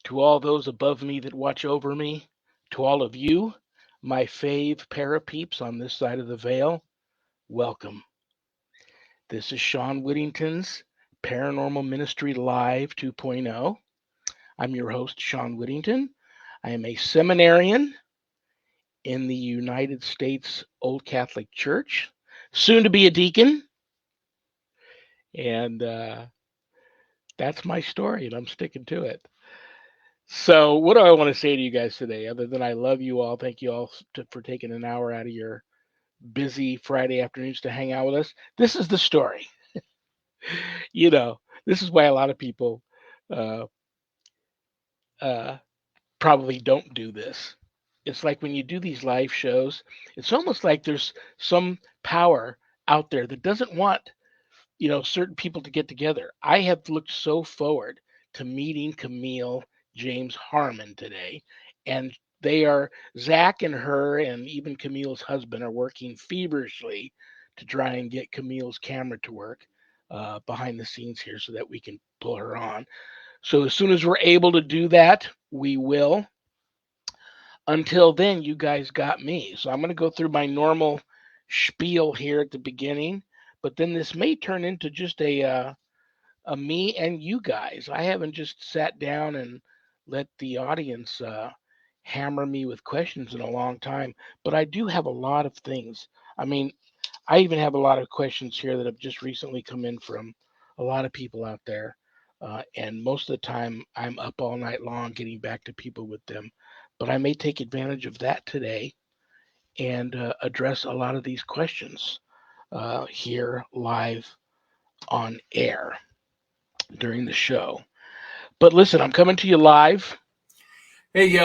To all those above me that watch over me, to all of you, my fave parapeeps on this side of the veil, welcome. This is Sean Whittington's Paranormal Ministry Live 2.0. I'm your host, Sean Whittington. I am a seminarian in the United States Old Catholic Church, soon to be a deacon. And that's my story, and I'm sticking to it. So, what do I want to say to you guys today, other than I love you all? Thank you all for taking an hour out of your busy Friday afternoons to hang out with us. This is the story. You know, this is why a lot of people uh, uh, probably don't do this. It's like when you do these live shows, it's almost like there's some power out there that doesn't want, certain people to get together. I have looked so forward to meeting Camille James Harman today, and Zach and her and even Camille's husband are working feverishly to try and get Camille's camera to work behind the scenes here so that we can pull her on. So as soon as we're able to do that, we will. Until then, you guys got me. So I'm going to go through my normal spiel here at the beginning, but then this may turn into just a me and you guys. I haven't just sat down and let the audience hammer me with questions in a long time, but I do have a lot of things. I mean, I even have a lot of questions here that have just recently come in from a lot of people out there. And most of the time, I'm up all night long getting back to people with them. But I may take advantage of that today and address a lot of these questions here live on air during the show. But listen, I'm coming to you live. Hey,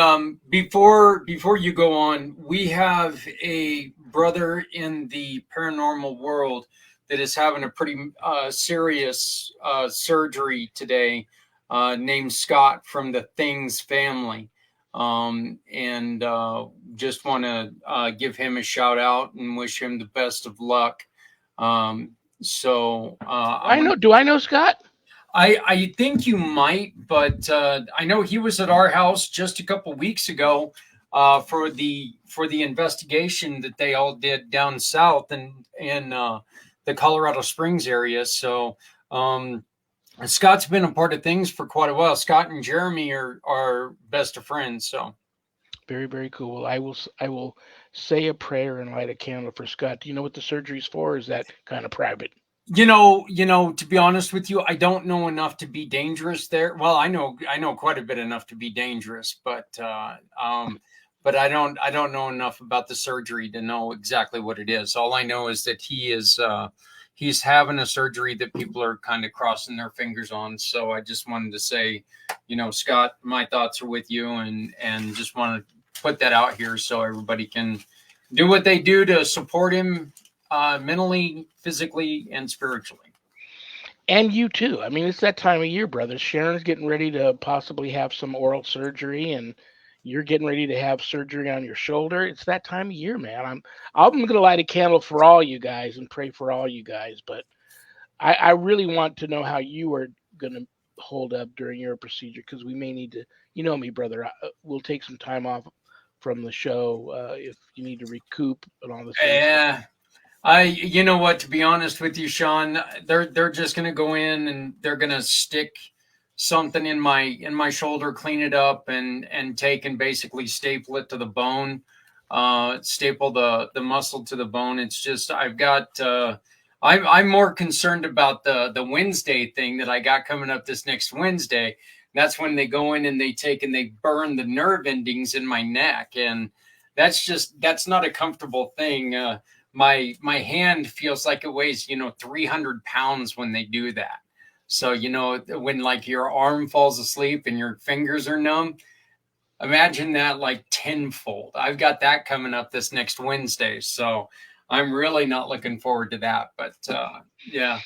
before you go on, we have a brother in the paranormal world that is having a pretty serious surgery today, named Scott from the Things family. And just want to give him a shout out and wish him the best of luck. Do I know Scott? I think you might, but I know he was at our house just a couple weeks ago for the investigation that they all did down south and in the Colorado Springs area. So Scott's been a part of things for quite a while. Scott and Jeremy are best of friends. So very, very cool. I will say a prayer and light a candle for Scott. Do you know what the surgery's for? Or is that kind of private? To be honest with you, I don't know enough to be dangerous there. Well, I know quite a bit enough to be dangerous, but I don't know enough about the surgery to know exactly what it is. All I know is that he's having a surgery that people are kind of crossing their fingers on. So I just wanted to say, Scott, my thoughts are with you, and just want to put that out here so everybody can do what they do to support him mentally, physically, and spiritually. And you too. I mean, it's that time of year, brother. Sharon's getting ready to possibly have some oral surgery, and you're getting ready to have surgery on your shoulder. It's that time of year, man. I'm gonna light a candle for all you guys and pray for all you guys. But I really want to know how you are gonna hold up during your procedure because we may need to. You know me, brother. We'll take some time off from the show if you need to recoup and all this. Yeah. You know what? To be honest with you, Sean, they're just gonna go in and they're gonna stick something in my shoulder, clean it up, and take and basically staple it to the bone, staple the muscle to the bone. It's just I've got. I'm more concerned about the Wednesday thing that I got coming up this next Wednesday. That's when they go in and they take and they burn the nerve endings in my neck, and that's not a comfortable thing. My hand feels like it weighs 300 pounds when they do that. So when like your arm falls asleep and your fingers are numb, imagine that like tenfold. I've got that coming up this next Wednesday, so I'm really not looking forward to that. But yeah.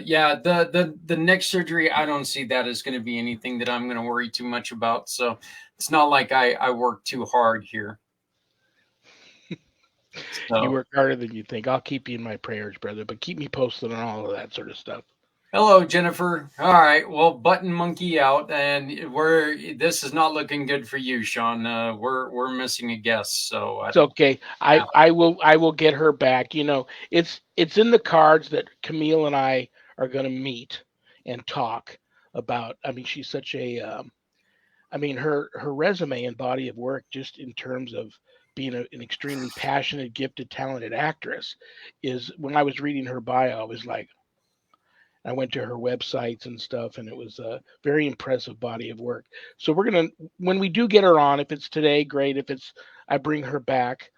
Yeah, the neck surgery, I don't see that as going to be anything that I'm going to worry too much about. So it's not like I work too hard here. You work harder than you think. I'll keep you in my prayers, brother, but keep me posted on all of that sort of stuff. Hello, Jennifer. All right, well, button monkey out, and this is not looking good for you, Sean. We're missing a guest, so I It's don't. okay. I will get her back. It's in the cards that Camille and I are going to meet and talk about. I mean, she's such a I mean, her resume and body of work, just in terms of being an extremely passionate, gifted, talented actress, is when I was reading her bio, I was like, I went to her websites and stuff, and it was a very impressive body of work. So we're gonna, when we do get her on, if it's today, great. If it's I bring her back,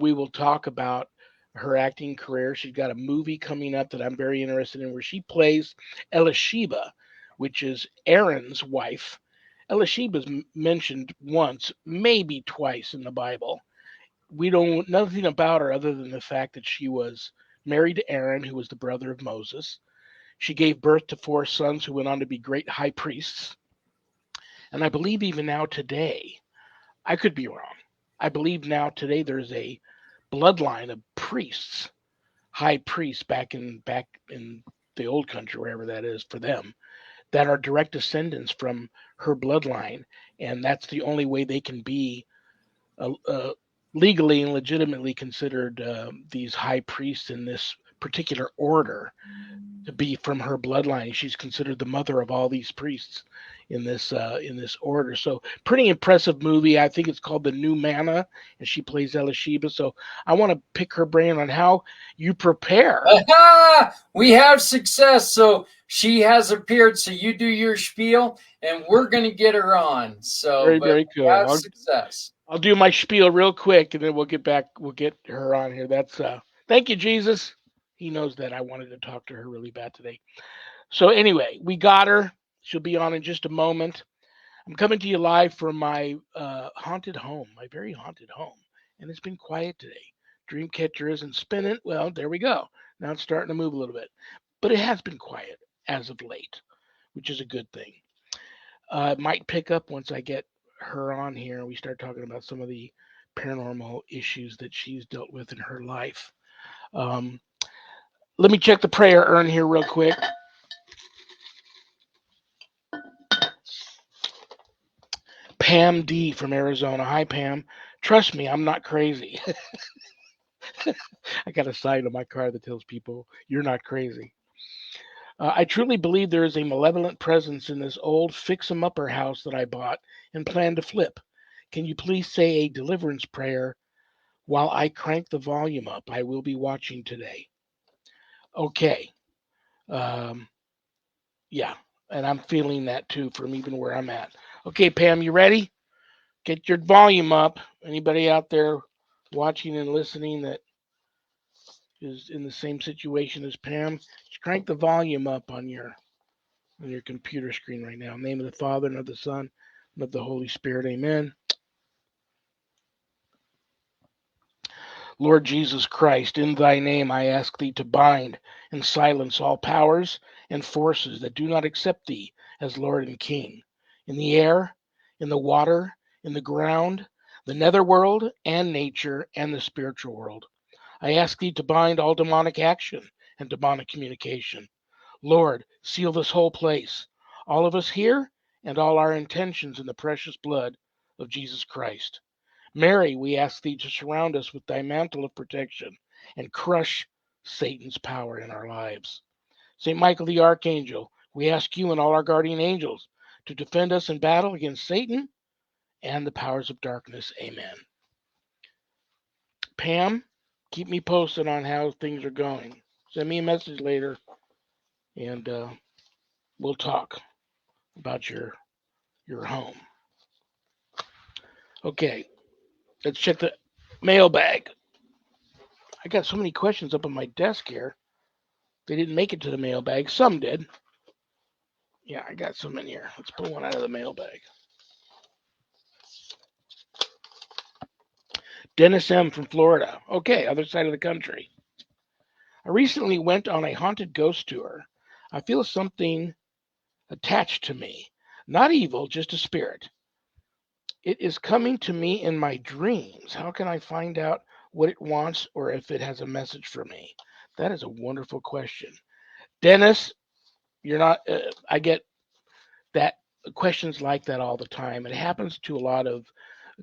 we will talk about her acting career. She's got a movie coming up that I'm very interested in, where she plays Elisheba, which is Aaron's wife. Elisheba's mentioned once, maybe twice in the Bible. We don't know nothing about her other than the fact that she was married to Aaron, who was the brother of Moses. She gave birth to four sons who went on to be great high priests. And I believe even now today, I could be wrong. I believe now today there's a bloodline of priests, high priests back in the old country, wherever that is for them, that are direct descendants from her bloodline, and that's the only way they can be legally and legitimately considered these high priests in this particular order, to be from her bloodline. She's considered the mother of all these priests in this order. So pretty impressive movie. I think it's called The New Manna, and she plays Elisheba. So I want to pick her brain on how you prepare. Aha! We have success. So she has appeared. So you do your spiel, and we're going to get her on. So, Very, but very we cool. have success. I'll do my spiel real quick, and then we'll get back. We'll get her on here. That's thank you, Jesus. He knows that I wanted to talk to her really bad today. So anyway, we got her. She'll be on in just a moment. I'm coming to you live from my haunted home, my very haunted home, and it's been quiet today. Dreamcatcher isn't spinning. Well, there we go. Now it's starting to move a little bit, but it has been quiet as of late, which is a good thing. It might pick up once I get her on here and we start talking about some of the paranormal issues that she's dealt with in her life. Um, Let me check the prayer urn here real quick. Pam D from Arizona. Hi, Pam. Trust me, I'm not crazy. I got a sign on my car that tells people you're not crazy. I truly believe there is a malevolent presence in this old fix 'em upper house that I bought and plan to flip. Can you please say a deliverance prayer while I crank the volume up? I will be watching today. Okay. Um, yeah. And I'm feeling that too from even where I'm at. Okay, Pam, you ready? Get your volume up. Anybody out there watching and listening that is in the same situation as Pam, just crank the volume up on your computer screen right now. In the name of the Father and of the Son and of the Holy Spirit. Amen. Lord Jesus Christ, in thy name I ask thee to bind and silence all powers and forces that do not accept thee as Lord and King, in the air, in the water, in the ground, the netherworld, and nature, and the spiritual world. I ask thee to bind all demonic action and demonic communication. Lord, seal this whole place, all of us here, and all our intentions in the precious blood of Jesus Christ. Mary, we ask thee to surround us with thy mantle of protection and crush Satan's power in our lives. St. Michael the Archangel, we ask you and all our guardian angels to defend us in battle against Satan and the powers of darkness. Amen. Pam, keep me posted on how things are going. Send me a message later, and we'll talk about your home. Okay, let's check the mailbag. I got so many questions up on my desk here. They didn't make it to the mailbag. Some did. Yeah, I got some in here. Let's pull one out of the mailbag. Dennis M. from Florida. Okay, other side of the country. I recently went on a haunted ghost tour. I feel something attached to me. Not evil, just a spirit. It is coming to me in my dreams. How can I find out what it wants or if it has a message for me? That is a wonderful question. Dennis, You're not. I get that questions like that all the time. It happens to a lot of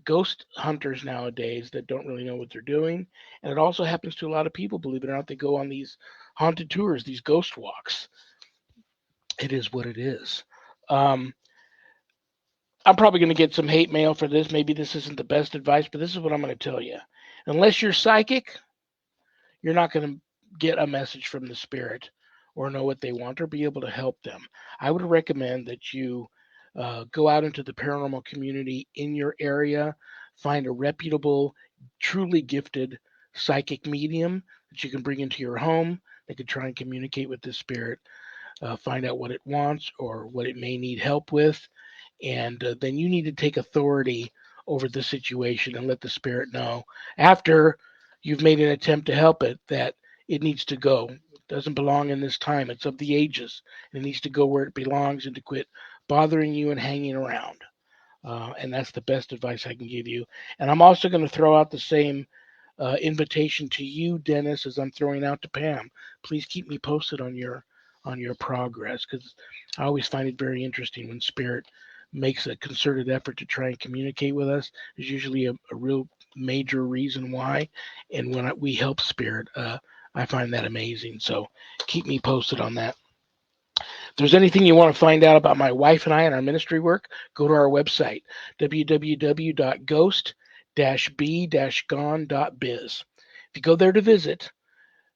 ghost hunters nowadays that don't really know what they're doing, and it also happens to a lot of people. Believe it or not, they go on these haunted tours, these ghost walks. It is what it is. Um, I'm probably going to get some hate mail for this. Maybe this isn't the best advice, but this is what I'm going to tell you. Unless you're psychic, you're not going to get a message from the spirit or know what they want or be able to help them. I would recommend that you go out into the paranormal community in your area, find a reputable, truly gifted psychic medium that you can bring into your home. They could try and communicate with the spirit, find out what it wants or what it may need help with, and then you need to take authority over the situation and let the spirit know after you've made an attempt to help it that it needs to go. It doesn't belong in this time. It's of the ages. It needs to go where it belongs and to quit bothering you and hanging around. And that's the best advice I can give you. And I'm also going to throw out the same invitation to you, Dennis, as I'm throwing out to Pam. Please keep me posted on your progress because I always find it very interesting when Spirit makes a concerted effort to try and communicate with us. There's usually a real major reason why, and when we help Spirit, I find that amazing. So keep me posted on that. If there's anything you want to find out about my wife and I and our ministry work, go to our website, www.ghost-b-gone.biz. If you go there to visit,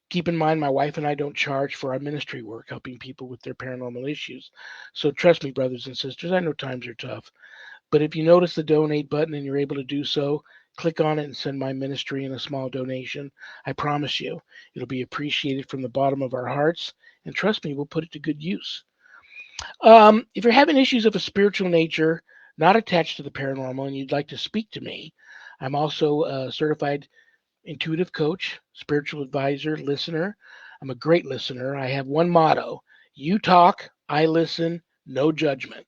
keep in mind my wife and I don't charge for our ministry work, helping people with their paranormal issues. So trust me, brothers and sisters, I know times are tough. But if you notice the donate button and you're able to do so, click on it and send my ministry in a small donation. I promise you, it'll be appreciated from the bottom of our hearts. And trust me, we'll put it to good use. If you're having issues of a spiritual nature not attached to the paranormal and you'd like to speak to me, I'm also a certified intuitive coach, spiritual advisor, listener. I'm a great listener. I have one motto: you talk, I listen, no judgment.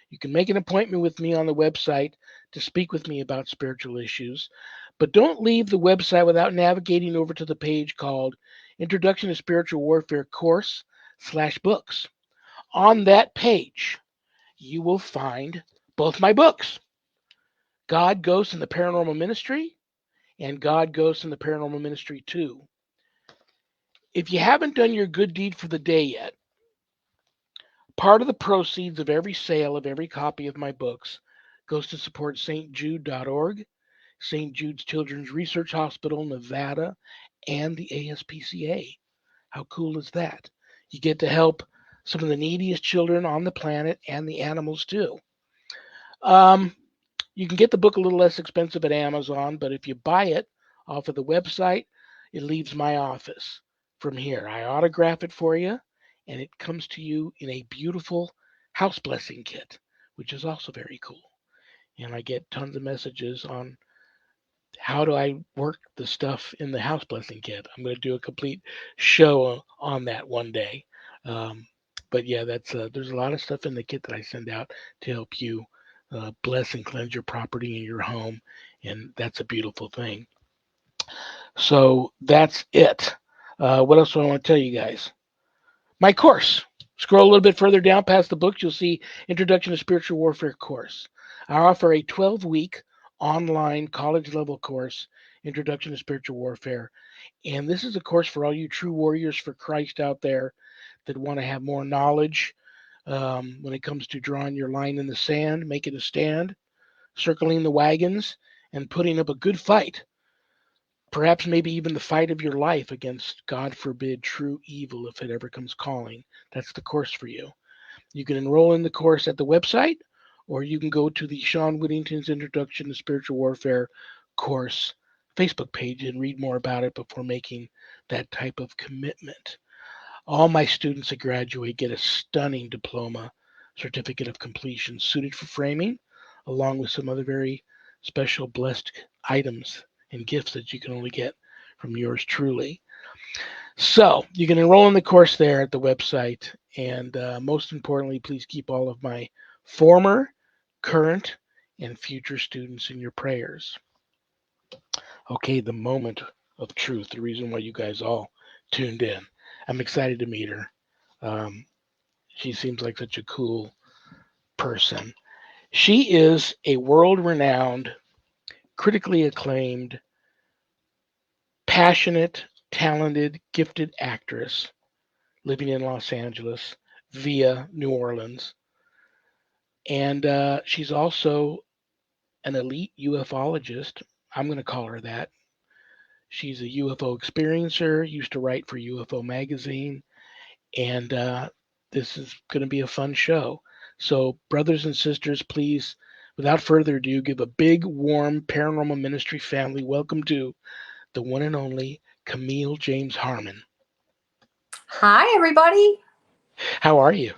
You can make an appointment with me on the website to speak with me about spiritual issues, but don't leave the website without navigating over to the page called Introduction to Spiritual Warfare Course/books. On that page, you will find both my books, God, Ghosts, and the Paranormal Ministry, and God, Ghosts, and the Paranormal Ministry 2. If you haven't done your good deed for the day yet, part of the proceeds of every sale of every copy of my books goes to support stjude.org, St. Jude's Children's Research Hospital, Nevada, and the ASPCA. How cool is that? You get to help some of the neediest children on the planet and the animals too. Um, you can get the book a little less expensive at Amazon, but if you buy it off of the website, it leaves my office from here. I autograph it for you, and it comes to you in a beautiful house blessing kit, which is also very cool. And I get tons of messages on how do I work the stuff in the house blessing kit. I'm going to do a complete show on that one day. Um, but yeah, that's there's a lot of stuff in the kit that I send out to help you bless and cleanse your property and your home, and that's a beautiful thing. So that's it. What else do I want to tell you guys? My course. Scroll a little bit further down past the books, you'll see Introduction to Spiritual Warfare course. I offer a 12-week online college level course, Introduction to Spiritual Warfare. And this is a course for all you true warriors for Christ out there that want to have more knowledge when it comes to drawing your line in the sand, making a stand, circling the wagons, and putting up a good fight. Perhaps maybe even the fight of your life against, God forbid, true evil if it ever comes calling. That's the course for you. You can enroll in the course at the website, or you can go to the Sean Whittington's Introduction to Spiritual Warfare course Facebook page and read more about it before making that type of commitment. All my students that graduate get a stunning diploma, certificate of completion suited for framing, along with some other very special blessed items and gifts that you can only get from yours truly. So you can enroll in the course there at the website. And most importantly, please keep all of my former, current, and future students in your prayers. Okay, the moment of truth, the reason why you guys all tuned in. I'm excited to meet her. Um, She seems like such a cool person. She is a world renowned, critically acclaimed, passionate, talented, gifted actress living in Los Angeles via New Orleans. And she's also an elite ufologist. I'm going to call her that. She's a UFO experiencer, used to write for UFO magazine, and this is going to be a fun show. So, brothers and sisters, please, without further ado, give a big, warm paranormal ministry family welcome to the one and only Camille James Harman. Hi, everybody. How are you?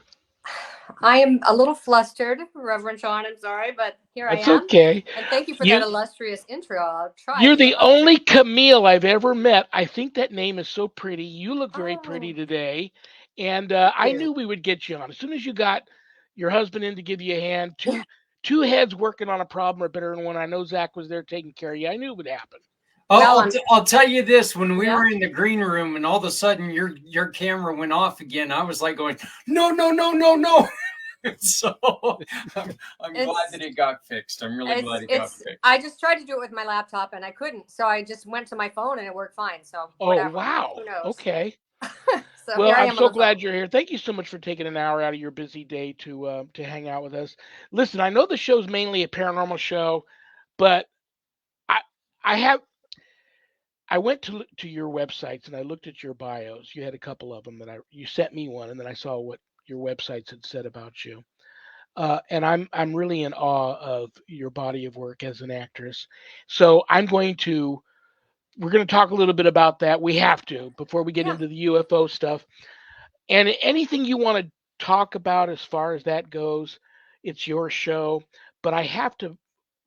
I am a little flustered, Reverend Sean. I'm sorry, but here I That's am. okay. And thank you for You that illustrious intro. I'll try you're to live the up to only it. Camille I've ever met. I think that name is so pretty. You look very pretty Oh, today, and thank I you. knew we would get you on as soon as you got your husband in to give you a hand. Two heads working on a problem are better than one. I know Zach was there taking care of you. I knew it would happen. Well, I'll tell you this: when we yeah. were in the green room, and all of a sudden your camera went off again, I was like going, no, no, no, no, no. So I'm glad that it got fixed. I'm really glad it got fixed. I just tried to do it with my laptop and I couldn't. So I just went to my phone and it worked fine. So Oh whatever. wow. Who knows? Okay. So Well, here I I'm am on so the phone. glad you're here. Thank you so much for taking an hour out of your busy day to hang out with us. Listen, I know the show's mainly a paranormal show, but I I have I went to your websites and I looked at your bios. You had a couple of them that you sent me one, and then I saw what your websites had said about you. And I'm really in awe of your body of work as an actress. So we're going to talk a little bit about that. We have to before we get Yeah. into the UFO stuff. And anything you want to talk about as far as that goes, it's your show. But I have to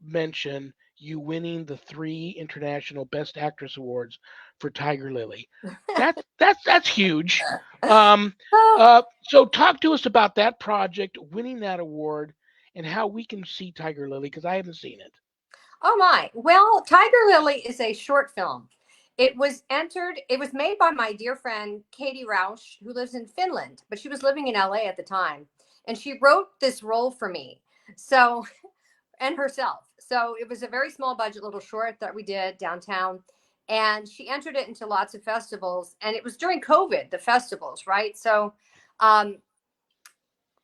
mention you winning the 3 international Best Actress awards for Tiger Lily. That's huge. Um, so talk to us about that project, winning that award, and how we can see Tiger Lily because I haven't seen it. Oh my. Well, Tiger Lily is a short film. It was made by my dear friend Katie Rausch, who lives in Finland, but she was living in LA at the time. And she wrote this role for me. So, and herself. So it was a very small budget little short that we did downtown. And she entered it into lots of festivals. And it was during COVID, the festivals, right? So um,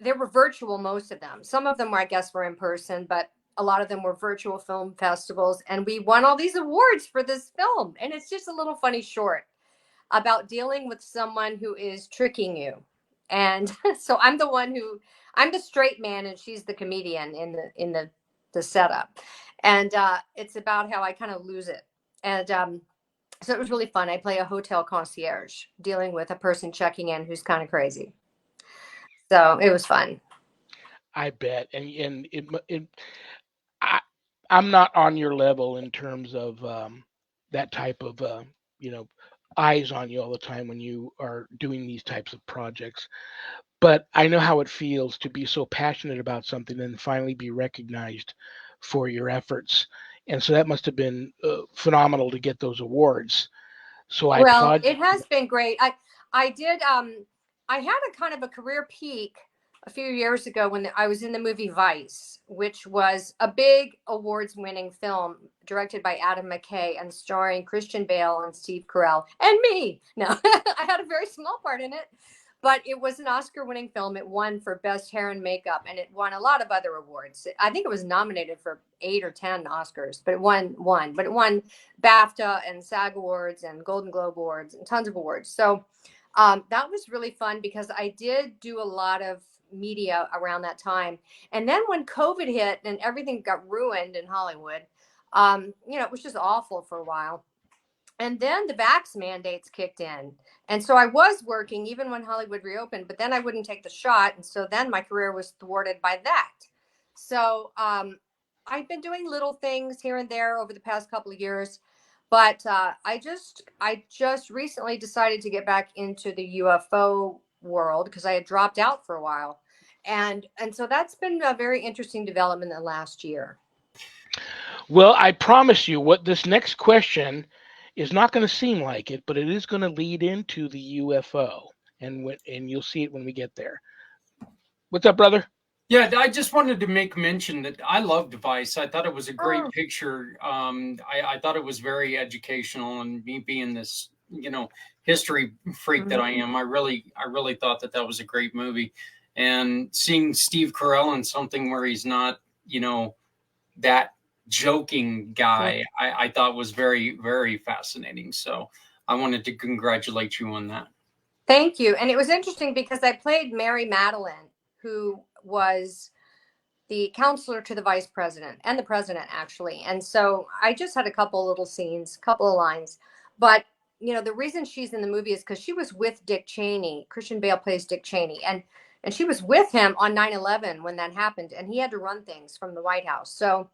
they were virtual, most of them. Some of them were, I guess, were in person, but a lot of them were virtual film festivals. And we won all these awards for this film. And it's just a little funny short about dealing with someone who is tricking you. And so I'm the straight man and she's the comedian in the setup. And it's about how I kind of lose it. And so it was really fun. I play a hotel concierge dealing with a person checking in who's kind of crazy. So it was fun. I bet, and I, I'm not on your level in terms of that type of you know eyes on you all the time when you are doing these types of projects. But I know how it feels to be so passionate about something and finally be recognized for your efforts. And so that must have been phenomenal to get those awards. So I Well, applaud it you. has been great. I did I had a kind of a career peak a few years ago when I was in the movie Vice, which was a big awards winning film directed by Adam McKay and starring Christian Bale and Steve Carell and me. No, I had a very small part in it, but it was an Oscar winning film. It won for best hair and makeup and it won a lot of other awards. I think it was nominated for 8 or 10 Oscars, but it won BAFTA and SAG Awards and Golden Globe Awards and tons of awards. So that was really fun because I did do a lot of media around that time. And then when COVID hit and everything got ruined in Hollywood, it was just awful for a while. And then the vax mandates kicked in. And so I was working even when Hollywood reopened, but then I wouldn't take the shot. And so then my career was thwarted by that. So I've been doing little things here and there over the past couple of years. But I just recently decided to get back into the UFO world because I had dropped out for a while. And so that's been a very interesting development in the last year. Well, I promise you, what this next question is not going to seem like it, but it is going to lead into the UFO, and you'll see it when we get there. What's up, brother? Yeah, I just wanted to make mention that I loved Vice. I thought it was a great Oh. picture. I thought it was very educational, and me being this, history freak that I am, I really thought that was a great movie. And seeing Steve Carell in something where he's not, that joking guy, I thought was very, very fascinating. So I wanted to congratulate you on that. Thank you. And it was interesting because I played Mary Madeline, who was the counselor to the vice president and the president, actually. And so I just had a couple little scenes, couple of lines. But, the reason she's in the movie is because she was with Dick Cheney. Christian Bale plays Dick Cheney. And she was with him on 9/11 when that happened. And he had to run things from the White House. So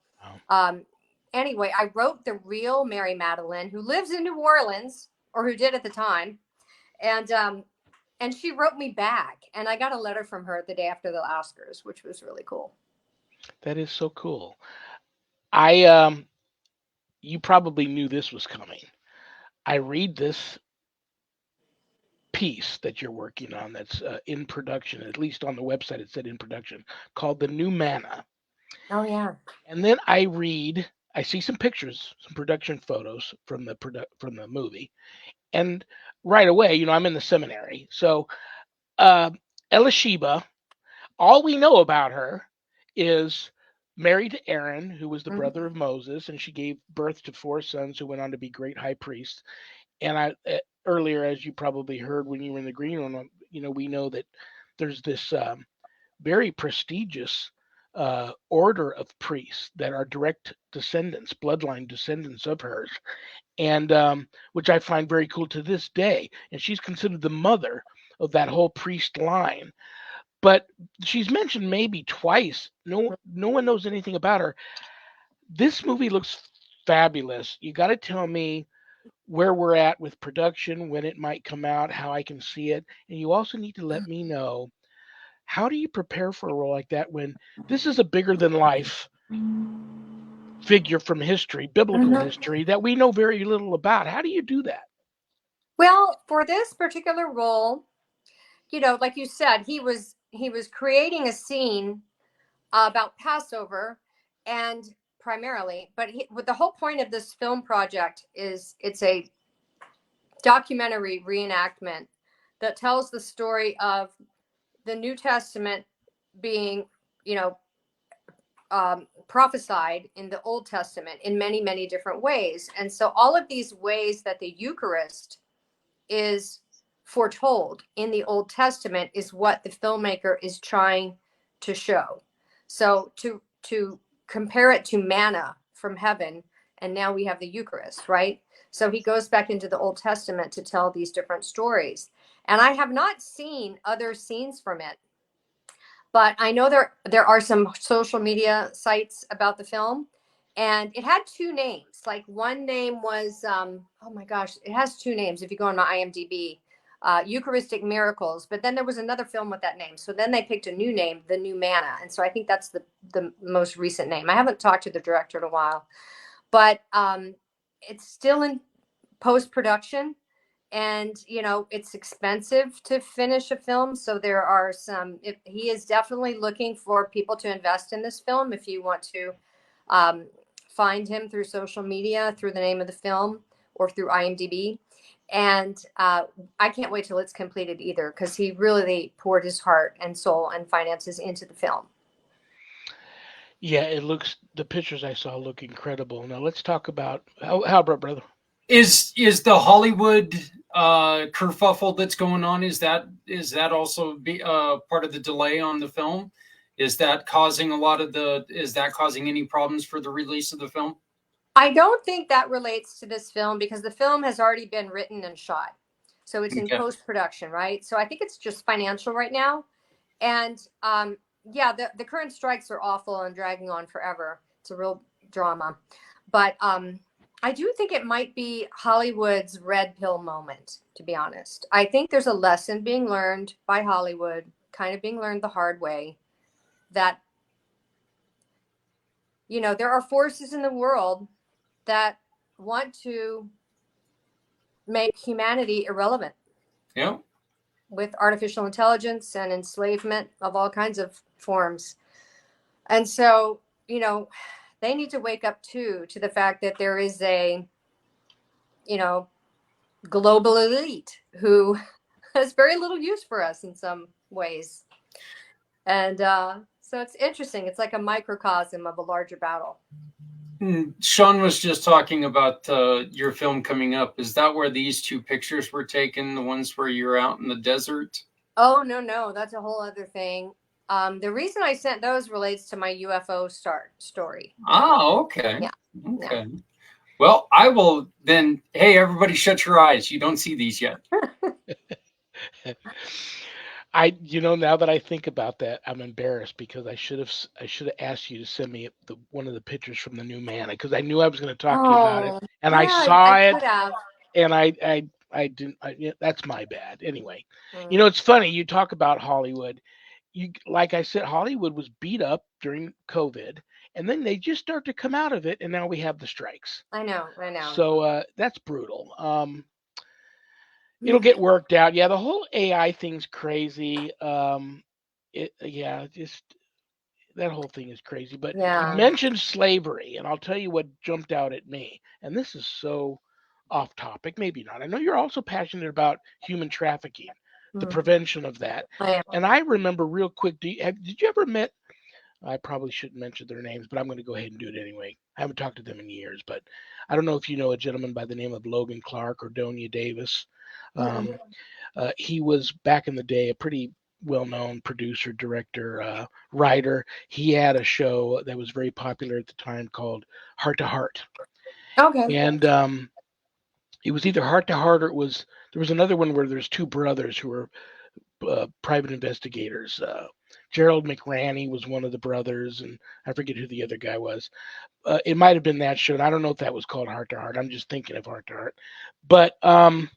anyway, I wrote the real Mary Madeline, who lives in New Orleans, or who did at the time. And she wrote me back, and I got a letter from her the day after the Oscars, which was really cool. That is so cool. You probably knew this was coming. I read this piece that you're working on that's in production, at least on the website it said in production, called The New Manna. Oh, yeah. And then I see some pictures, some production photos from the movie. And right away, I'm in the seminary. So Elisheba, all we know about her is married to Aaron, who was the brother of Moses, and she gave birth to 4 sons who went on to be great high priests. And earlier, as you probably heard when you were in the green room, we know that there's this very prestigious order of priests that are direct descendants, bloodline descendants of hers, and which I find very cool to this day. And she's considered the mother of that whole priest line. But she's mentioned maybe twice. No one knows anything about her. This movie looks fabulous. You got to tell me where we're at with production, when it might come out, how I can see it. And you also need to let me know, how do you prepare for a role like that when this is a bigger than life figure from history, biblical history, that we know very little about? How do you do that? Well, for this particular role, like you said, he was creating a scene about Passover, and primarily, but the whole point of this film project is it's a documentary reenactment that tells the story of the New Testament being, prophesied in the Old Testament in many, many different ways. And so all of these ways that the Eucharist is foretold in the Old Testament is what the filmmaker is trying to show. So to compare it to manna from heaven, and now we have the Eucharist, right? So he goes back into the Old Testament to tell these different stories. And I have not seen other scenes from it, but I know there are some social media sites about the film, and it had 2 names. Like, one name was oh my gosh, it has 2 names if you go on my IMDb, Eucharistic Miracles. But then there was another film with that name, so then they picked a new name, The New Manna, and so I think that's the most recent name. I haven't talked to the director in a while, but it's still in post-production. And it's expensive to finish a film, so there are he is definitely looking for people to invest in this film. If you want to find him through social media, through the name of the film, or through IMDb. And I can't wait till it's completed either, because he really poured his heart and soul and finances into the film. Yeah, the pictures I saw look incredible. Now let's talk about, how about, brother? Is the Hollywood kerfuffle that's going on, is that also part of the delay on the film? Is that causing any problems for the release of the film? I don't think that relates to this film, because the film has already been written and shot. So it's in post-production, right? So I think it's just financial right now. And yeah, the current strikes are awful and dragging on forever. It's a real drama. But I do think it might be Hollywood's red pill moment, to be honest. I think there's a lesson being learned by Hollywood, kind of being learned the hard way, that, there are forces in the world that want to make humanity irrelevant. Yeah. with artificial intelligence and enslavement of all kinds of forms. And so, you know, they need to wake up too to the fact that there is a, you know, global elite who has very little use for us in some ways. And so it's interesting. It's like a microcosm of a larger battle. Sean was just talking about your film coming up. Is that where these two pictures were taken? The ones where you're out in the desert? Oh, no. That's a whole other thing. The reason I sent those relates to my UFO story. Oh, okay. Yeah. Okay. Yeah. Well, I will then. Hey, everybody, shut your eyes. You don't see these yet. Now that I think about that, I'm embarrassed because I should have asked you to send me one of the pictures from the new Manna, because I knew I was going to talk to you about it, and yeah, I saw I it, could have. and I didn't. That's my bad. Anyway, it's funny you talk about Hollywood. Like I said, Hollywood was beat up during COVID, and then they just start to come out of it, and now we have the strikes. I know. So that's brutal. It'll get worked out. Yeah, the whole AI thing's crazy. Just that whole thing is crazy. But you mentioned slavery, and I'll tell you what jumped out at me. And this is so off topic, maybe not. I know you're also passionate about human trafficking, the prevention of that. And I remember real quick. Did you ever met? I probably shouldn't mention their names, but I'm going to go ahead and do it anyway. I haven't talked to them in years, but I don't know if you know a gentleman by the name of Logan Clark or Donia Davis. He was back in the day a pretty well-known producer, director, writer. He had a show that was very popular at the time called Heart to Heart. Okay. And it was either Heart to Heart or there was another one where there's two brothers who were private investigators. Gerald McRaney was one of the brothers, and I forget who the other guy was. It might have been that show, and I don't know if that was called Heart to Heart. I'm just thinking of Heart to Heart. But I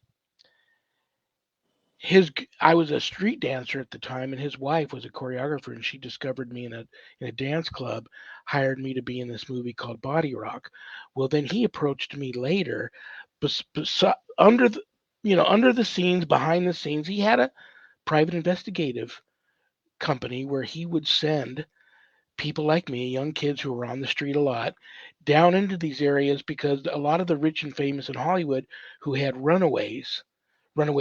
was a street dancer at the time, and his wife was a choreographer, and she discovered me in a dance club, hired me to be in this movie called Body Rock. Well, then he approached me later, under the scenes, behind the scenes, he had a private investigative company where he would send people like me, young kids who were on the street a lot, down into these areas, because a lot of the rich and famous in Hollywood who had runaway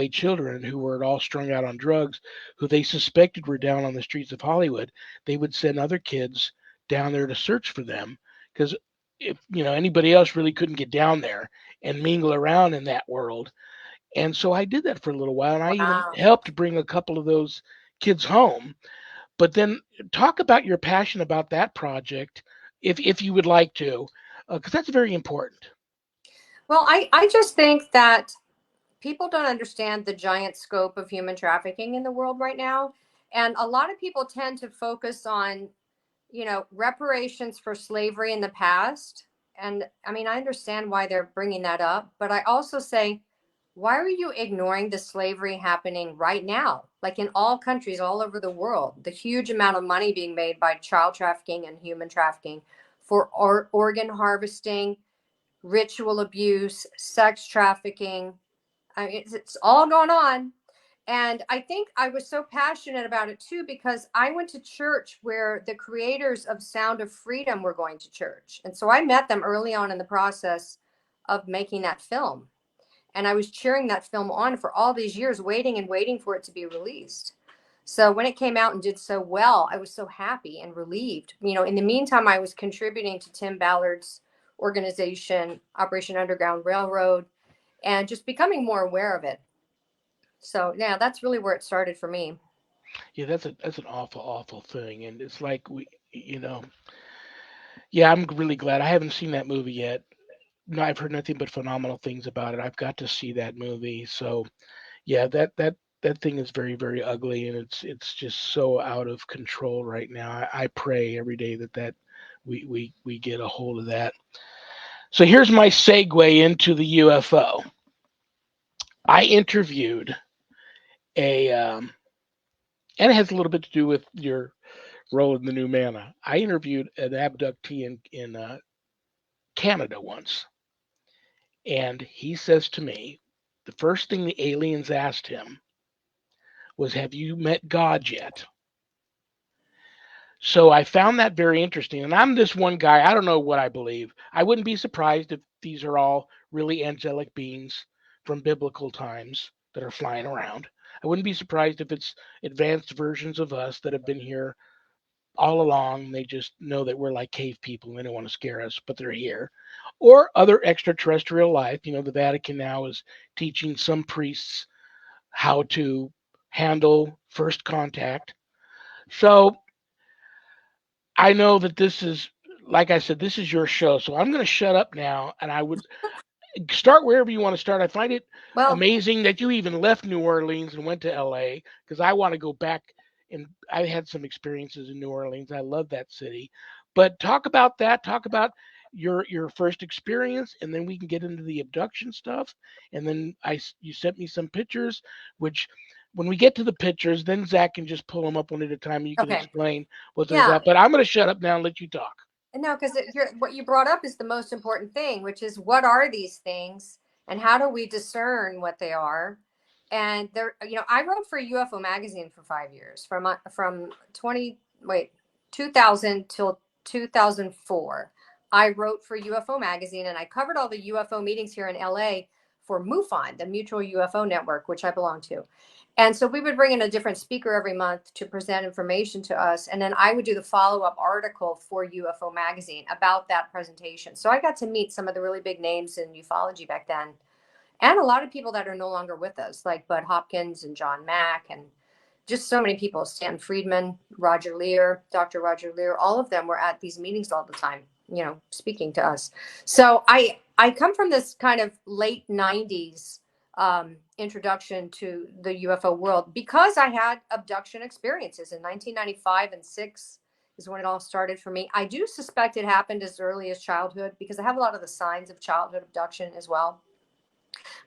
children who were all strung out on drugs, who they suspected were down on the streets of Hollywood, they would send other kids down there to search for them, because if anybody else really couldn't get down there and mingle around in that world. And so I did that for a little while, and I even helped bring a couple of those kids home. But then talk about your passion about that project, if you would like to, because that's very important. Well, I just think that people don't understand the giant scope of human trafficking in the world right now. And a lot of people tend to focus on, reparations for slavery in the past. And I mean, I understand why they're bringing that up, but I also say, why are you ignoring the slavery happening right now? Like in all countries all over the world, the huge amount of money being made by child trafficking and human trafficking for organ harvesting, ritual abuse, sex trafficking. I mean, it's all going on. And I think I was so passionate about it too, because I went to church where the creators of Sound of Freedom were going to church. And so I met them early on in the process of making that film. And I was cheering that film on for all these years, waiting for it to be released. So when it came out and did so well, I was so happy and relieved. In the meantime, I was contributing to Tim Ballard's organization, Operation Underground Railroad, and just becoming more aware of it. So yeah, that's really where it started for me. Yeah, that's an awful thing, and it's like yeah, I'm really glad. I haven't seen that movie yet. No, I've heard nothing but phenomenal things about it. I've got to see that movie. So yeah, that thing is very, very ugly, and it's just so out of control right now. I pray every day that we get a hold of that. So here's my segue into the UFO. I interviewed and it has a little bit to do with your role in the new Manna. I interviewed an abductee in Canada once, and he says to me, the first thing the aliens asked him was, have you met God yet? So I found that very interesting. And I'm this one guy, I don't know what I believe. I wouldn't be surprised if these are all really angelic beings from biblical times that are flying around. I wouldn't be surprised if it's advanced versions of us that have been here all along. They just know that we're like cave people and they don't want to scare us, but they're here. Or other extraterrestrial life. You know, the Vatican now is teaching some priests how to handle first contact. So I know that this is, like I said, this is your show. So I'm going to shut up now, and I would start wherever you want to start. I find it Well, amazing that you even left New Orleans and went to LA, because I want to go back, and I had some experiences in New Orleans. I love that city. But talk about that. Talk about your first experience, and then we can get into the abduction stuff. And then you sent me some pictures, which when we get to the pictures, then Zach can just pull them up one at a time, and you can okay. explain what they're Yeah. about. But I'm going to shut up now and let you talk. No, because what you brought up is the most important thing, which is what are these things and how do we discern what they are? And there, I wrote for UFO magazine for 5 years, from 2000 till 2004. I wrote for UFO magazine, and I covered all the UFO meetings here in LA for MUFON, the Mutual UFO Network, which I belong to. And so we would bring in a different speaker every month to present information to us. And then I would do the follow-up article for UFO magazine about that presentation. So I got to meet some of the really big names in ufology back then. And a lot of people that are no longer with us, like Bud Hopkins and John Mack, and just so many people, Stan Friedman, Roger Lear, Dr. Roger Lear, all of them were at these meetings all the time, speaking to us. So I come from this kind of late 90s introduction to the UFO world because I had abduction experiences in 1995 and 6 is when it all started for me. I do suspect it happened as early as childhood because I have a lot of the signs of childhood abduction as well.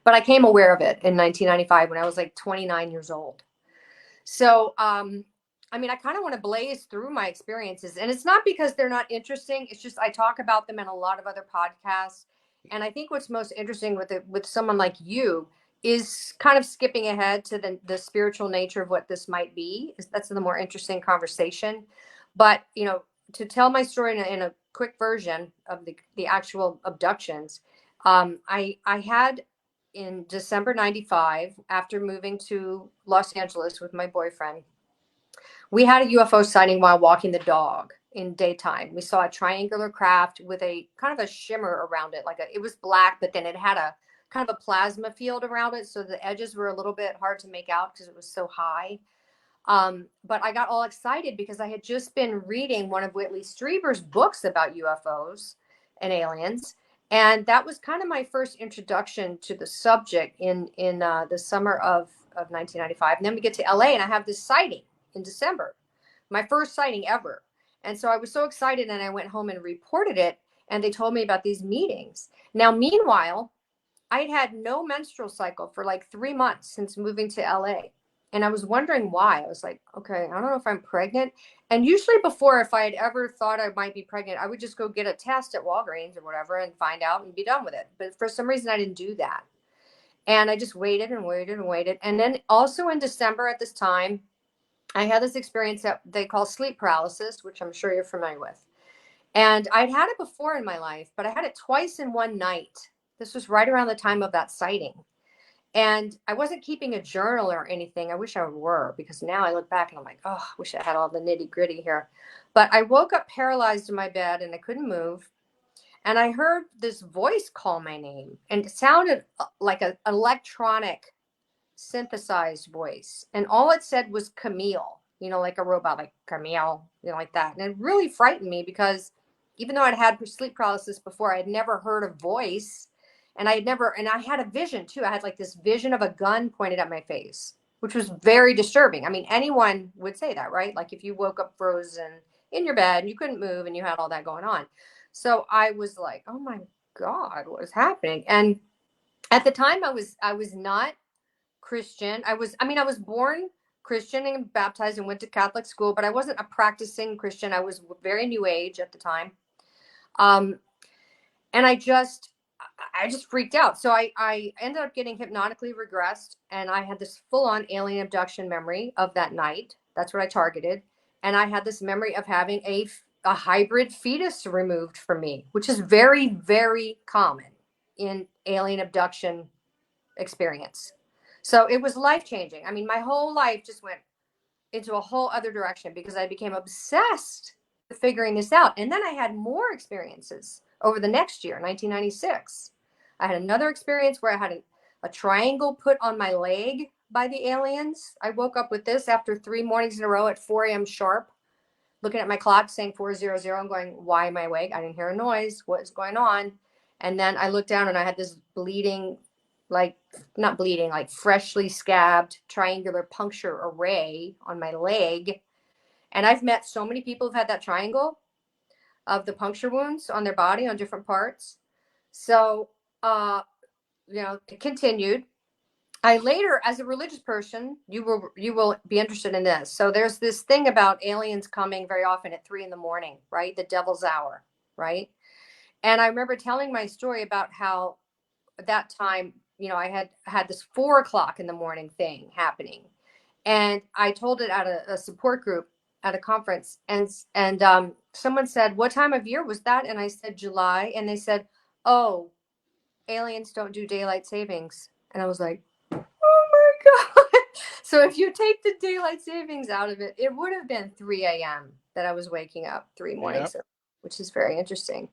But I came aware of it in 1995 when I was like 29 years old. So, I mean, I kind of want to blaze through my experiences, and it's not because they're not interesting. It's just I talk about them in a lot of other podcasts, and I think what's most interesting with someone like you is kind of skipping ahead to the spiritual nature of what this might be. That's the more interesting conversation. But to tell my story in a quick version of the actual abductions, I had in December 95, after moving to Los Angeles with my boyfriend, we had a UFO sighting while walking the dog in daytime. We saw a triangular craft with a kind of a shimmer around it. It was black, but then it had a kind of a plasma field around it. So the edges were a little bit hard to make out because it was so high. But I got all excited because I had just been reading one of Whitley Strieber's books about UFOs and aliens. And that was kind of my first introduction to the subject in the summer of 1995. And then we get to LA and I have this sighting in December, my first sighting ever. And so I was so excited and I went home and reported it. And they told me about these meetings. Now, meanwhile, I had had no menstrual cycle for like 3 months since moving to LA. And I was wondering why. I was like, okay, I don't know if I'm pregnant. And usually before, if I had ever thought I might be pregnant, I would just go get a test at Walgreens or whatever and find out and be done with it. But for some reason, I didn't do that. And I just waited and waited and waited. And then also in December at this time, I had this experience that they call sleep paralysis, which I'm sure you're familiar with. And I'd had it before in my life, but I had it twice in one night. This was right around the time of that sighting. And I wasn't keeping a journal or anything. I wish I were, because now I look back and I'm like, oh, I wish I had all the nitty gritty here. But I woke up paralyzed in my bed and I couldn't move. And I heard this voice call my name, and it sounded like an electronic synthesized voice. And all it said was Camille, like a robot, like Camille, like that. And it really frightened me because even though I'd had sleep paralysis before, I had never heard a voice. And I had a vision too. I had like this vision of a gun pointed at my face, which was very disturbing. I mean, anyone would say that, right? Like if you woke up frozen in your bed and you couldn't move and you had all that going on. So I was like, oh my God, what is happening? And at the time I was not Christian. I was born Christian and baptized and went to Catholic school, but I wasn't a practicing Christian. I was very new age at the time. And I just freaked out. So I ended up getting hypnotically regressed, and I had this full-on alien abduction memory of that night. That's what I targeted. And I had this memory of having a hybrid fetus removed from me, which is very, very common in alien abduction experience. So it was life-changing. I mean, my whole life just went into a whole other direction because I became obsessed with figuring this out. And then I had more experiences over the next year, 1996. I had another experience where I had a triangle put on my leg by the aliens. I woke up with this after 3 mornings in a row at 4 a.m. sharp, looking at my clock saying 400. I'm going, why am I awake? I didn't hear a noise. What is going on? And then I looked down and I had this bleeding, like not bleeding, like freshly scabbed triangular puncture array on my leg. And I've met so many people who've had that triangle of the puncture wounds on their body on different parts. So, it continued. I later, as a religious person, you will be interested in this. So there's this thing about aliens coming very often at 3 a.m, right? The devil's hour, right? And I remember telling my story about how at that time, I had this 4 o'clock in the morning thing happening. And I told it at a support group at a conference. And someone said, what time of year was that? And I said, July. And they said, oh, aliens don't do daylight savings. And I was like, oh my God. So if you take the daylight savings out of it, it would have been 3 a.m. that I was waking up 3 mornings, which is very interesting.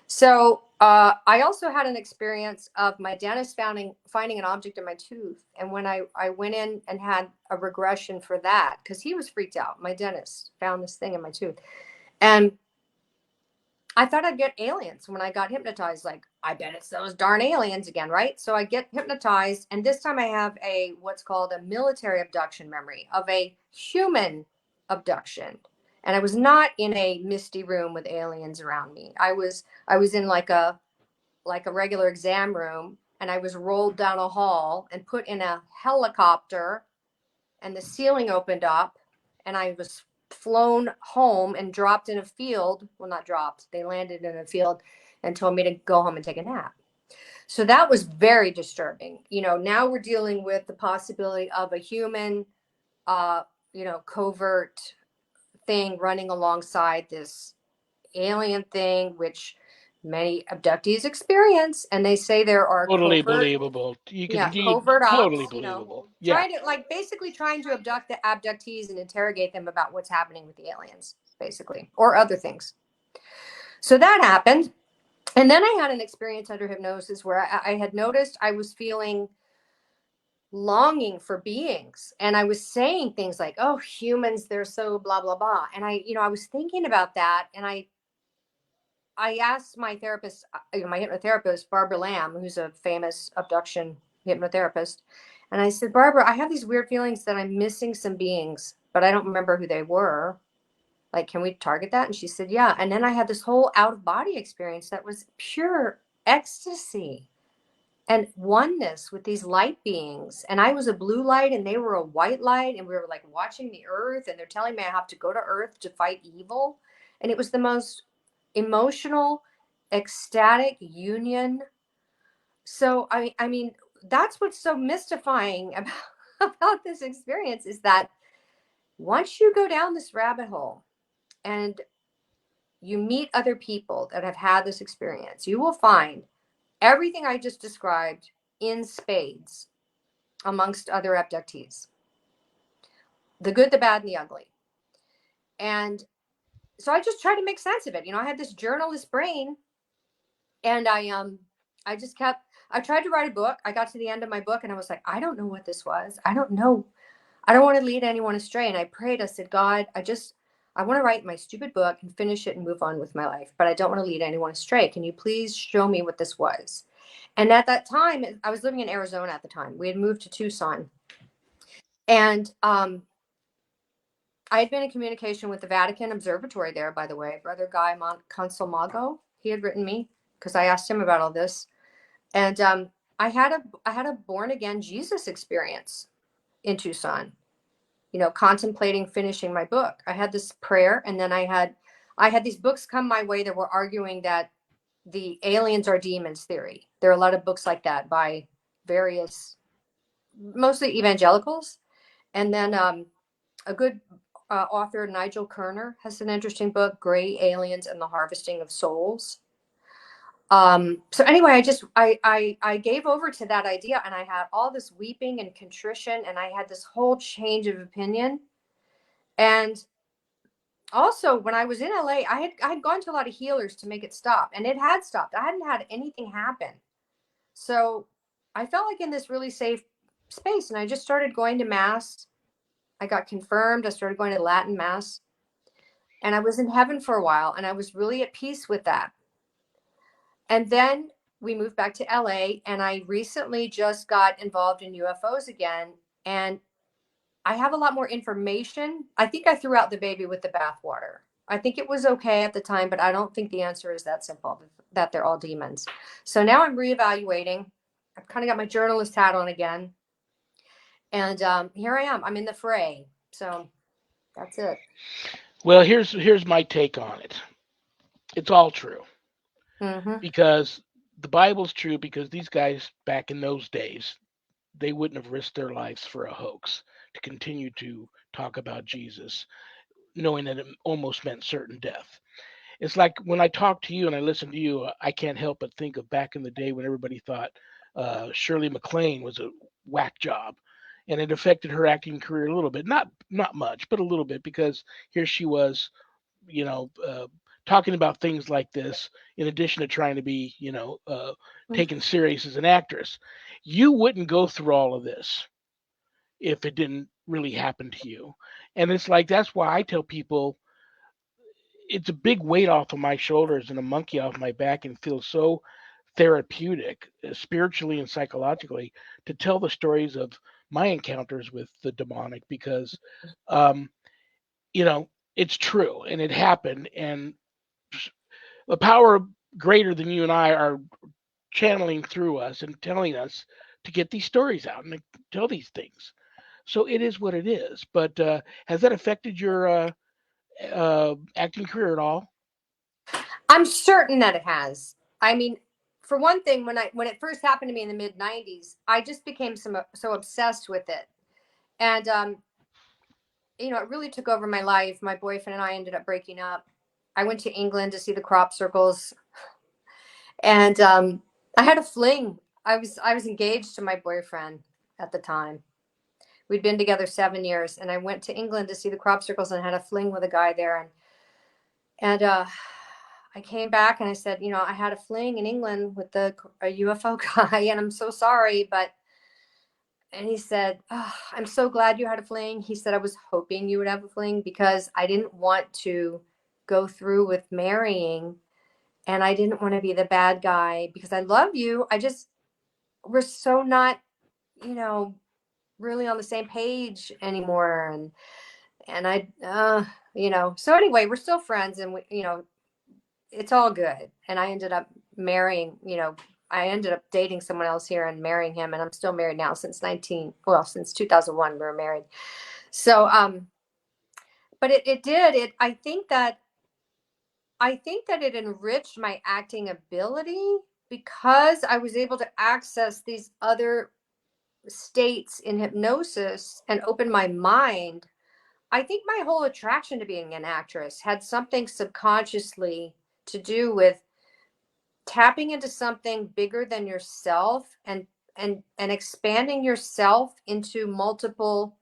So I also had an experience of my dentist finding an object in my tooth. And when I went in and had a regression for that, because he was freaked out, my dentist found this thing in my tooth. And I thought I'd get aliens when I got hypnotized. Like, I bet it's those darn aliens again, right? So I get hypnotized. And this time I have what's called a military abduction memory of a human abduction. And I was not in a misty room with aliens around me. I was in like a regular exam room, and I was rolled down a hall and put in a helicopter, and the ceiling opened up, and I was flown home and dropped in a field. Well, not dropped. They landed in a field and told me to go home and take a nap. So that was very disturbing. Now we're dealing with the possibility of a human, covert thing running alongside this alien thing, which many abductees experience, and they say there are Totally covert, believable. covert Totally ops, believable. Yeah. trying to abduct the abductees and interrogate them about what's happening with the aliens, basically, or other things. So that happened. And then I had an experience under hypnosis where I had noticed I was feeling longing for beings, and I was saying things like, oh, humans, they're so blah blah blah. And I was thinking about that, and I asked my therapist, my hypnotherapist, Barbara Lamb, who's a famous abduction hypnotherapist, and I said, Barbara, I have these weird feelings that I'm missing some beings, but I don't remember who they were. Like, can we target that? And she said, yeah. And then I had this whole out of body experience that was pure ecstasy and oneness with these light beings. And I was a blue light and they were a white light, and we were like watching the earth, and they're telling me I have to go to earth to fight evil. And it was the most emotional, ecstatic union. So I mean, that's what's so mystifying about this experience, is that once you go down this rabbit hole and you meet other people that have had this experience, you will find everything I just described in spades amongst other abductees. The good, the bad, and the ugly. And so I just tried to make sense of it. I had this journalist brain, and I tried to write a book. I got to the end of my book and I was like, I don't know what this was. I don't know. I don't want to lead anyone astray. And I prayed, I said, God, I want to write my stupid book and finish it and move on with my life, but I don't want to lead anyone astray. Can you please show me what this was? And at that time, I was living in Arizona at the time. We had moved to Tucson. And I had been in communication with the Vatican Observatory there, by the way. Brother Guy Consolmago, he had written me because I asked him about all this. And I had a born again Jesus experience in Tucson, contemplating finishing my book. I had this prayer, and then I had these books come my way that were arguing that the aliens are demons theory. There are a lot of books like that by various, mostly evangelicals. And then a good author, Nigel Kerner, has an interesting book, Gray Aliens and the Harvesting of Souls. So anyway, I gave over to that idea, and I had all this weeping and contrition, and I had this whole change of opinion. And also, when I was in LA, I had gone to a lot of healers to make it stop, and it had stopped. I hadn't had anything happen. So I felt like in this really safe space, and I just started going to mass. I got confirmed. I started going to Latin mass, and I was in heaven for a while, and I was really at peace with that. And then we moved back to LA, and I recently just got involved in UFOs again, and I have a lot more information. I think I threw out the baby with the bathwater. I think it was okay at the time, but I don't think the answer is that simple, that they're all demons. So now I'm reevaluating. I've kind of got my journalist hat on again. And here I am. I'm in the fray. So that's it. Well, here's my take on it. It's all true. Mm-hmm. Because the Bible's true, because these guys back in those days, they wouldn't have risked their lives for a hoax to continue to talk about Jesus, knowing that it almost meant certain death. It's like when I talk to you and I listen to you, I can't help but think of back in the day when everybody thought Shirley MacLaine was a whack job. And it affected her acting career a little bit, not much, but a little bit, because here she was, you know, talking about things like this, in addition to trying to be, taken serious as an actress. You wouldn't go through all of this if it didn't really happen to you. And it's like, that's why I tell people it's a big weight off of my shoulders and a monkey off my back, and feels so therapeutic, spiritually and psychologically, to tell the stories of my encounters with the demonic, because, um, it's true and it happened. And the power greater than you and I are channeling through us and telling us to get these stories out and tell these things. So it is what it is. But has that affected your acting career at all? I'm certain that it has. I mean, for one thing, when it first happened to me in the mid '90s, I just became so obsessed with it, and it really took over my life. My boyfriend and I ended up breaking up. I went to England to see the crop circles, and I had a fling. I was engaged to my boyfriend at the time. We'd been together 7 years, and I went to England to see the crop circles and had a fling with a guy there, and I came back and I said, I had a fling in England with a UFO guy, and I'm so sorry, and he said, oh, I'm so glad you had a fling. He said, I was hoping you would have a fling because I didn't want to go through with marrying, and I didn't want to be the bad guy because I love you. We're so not, really on the same page anymore. And so anyway, we're still friends, and it's all good. And I ended up marrying, I ended up dating someone else here and marrying him. And I'm still married now since 2001, we were married. So, but it did, I think that it enriched my acting ability because I was able to access these other states in hypnosis and open my mind. I think my whole attraction to being an actress had something subconsciously to do with tapping into something bigger than yourself and expanding yourself into multiple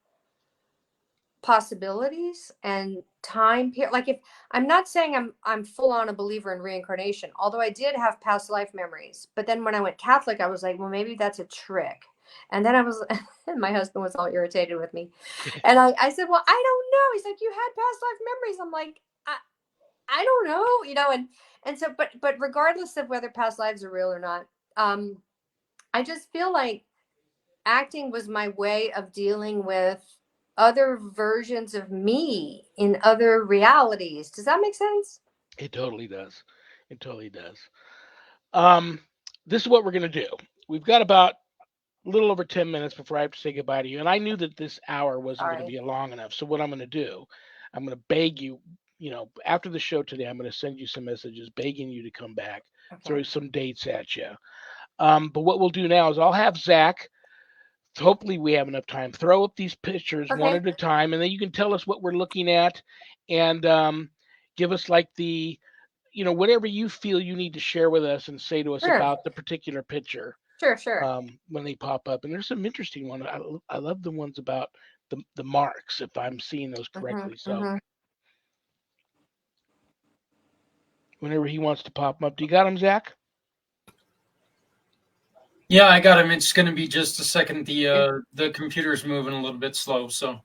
possibilities and time period. Like, if I'm not saying I'm full on a believer in reincarnation, although I did have past life memories, but then when I went Catholic, I was like, well, maybe that's a trick. And then my husband was all irritated with me, and I said, well, I don't know. He's like, you had past life memories. I'm like, I don't know, and so, but regardless of whether past lives are real or not, I just feel like acting was my way of dealing with other versions of me in other realities. Does that make sense? It totally does. It totally does. Um, this is what we're going to do. We've got about a little over 10 minutes before I have to say goodbye to you. And I knew that this hour wasn't going to Sorry. be long enough. So what I'm going to do, I'm going to beg you, after the show today, I'm going to send you some messages begging you to come back, throw Okay. some dates at you. But what we'll do now is I'll have Zach. Hopefully, we have enough time. Throw up these pictures one Okay. at a time, and then you can tell us what we're looking at, and give us like the, whatever you feel you need to share with us and say to us Sure. about the particular picture. Sure. When they pop up, and there's some interesting ones. I love the ones about the marks, if I'm seeing those correctly. So whenever he wants to pop them up, do you got them, Zach? Yeah, I got him. It's going to be just a second. The computer's moving a little bit slow. So.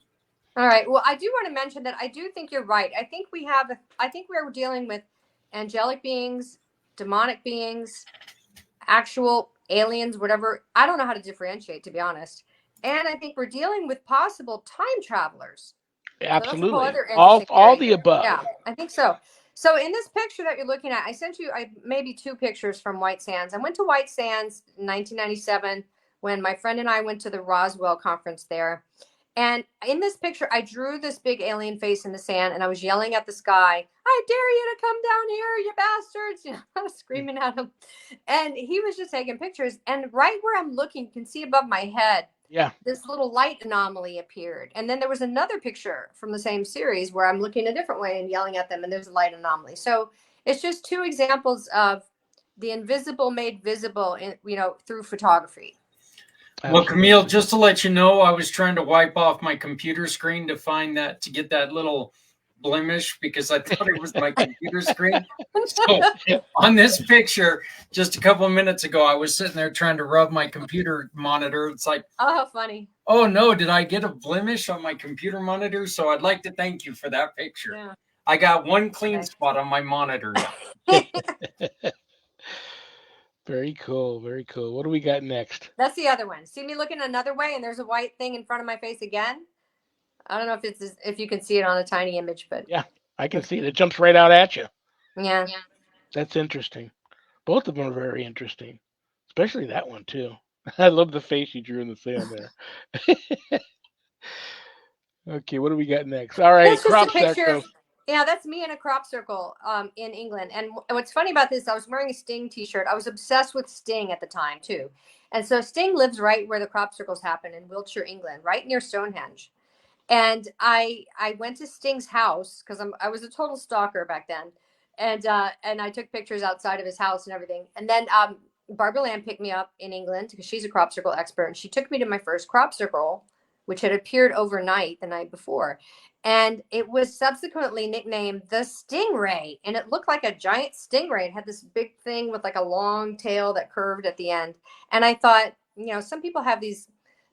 All right. Well, I do want to mention that I do think you're right. I think we're dealing with angelic beings, demonic beings, actual aliens, whatever. I don't know how to differentiate, to be honest. And I think we're dealing with possible time travelers. Absolutely. So that's a whole other all the above. Yeah, I think so. So in this picture that you're looking at, I sent you maybe 2 pictures from White Sands. I went to White Sands in 1997 when my friend and I went to the Roswell conference there. And in this picture, I drew this big alien face in the sand, and I was yelling at the sky, "I dare you to come down here, you bastards!" I was screaming at him. And he was just taking pictures. And right where I'm looking, you can see above my head, this little light anomaly appeared. And then there was another picture from the same series where I'm looking a different way and yelling at them, and there's a light anomaly. So it's just 2 examples of the invisible made visible through photography. Well, Camille, just to let you know, I was trying to wipe off my computer screen to get that little blemish because I thought it was my computer screen. So on this picture, just a couple of minutes ago, I was sitting there trying to rub my computer monitor. It's like, oh, funny. Oh no, did I get a blemish on my computer monitor? So I'd like to thank you for that picture. Yeah. I got one clean spot on my monitor. Very cool. Very cool. What do we got next? That's the other one. See me looking another way, and there's a white thing in front of my face again. I don't know if you can see it on a tiny image, but yeah, I can see it. It jumps right out at you. Yeah. That's interesting. Both of them are very interesting, especially that one too. I love the face you drew in the sand there. Okay, what do we got next? All right, crop circle. Yeah, that's me in a crop circle in England. And what's funny about this, I was wearing a Sting t-shirt. I was obsessed with Sting at the time too. And so Sting lives right where the crop circles happen in Wiltshire, England, right near Stonehenge. And I went to Sting's house because I was a total stalker back then. And I took pictures outside of his house and everything. And then Barbara Lamb picked me up in England because she's a crop circle expert. And she took me to my first crop circle, which had appeared overnight the night before. And it was subsequently nicknamed the Stingray. And it looked like a giant stingray. It had this big thing with like a long tail that curved at the end. And I thought, some people have these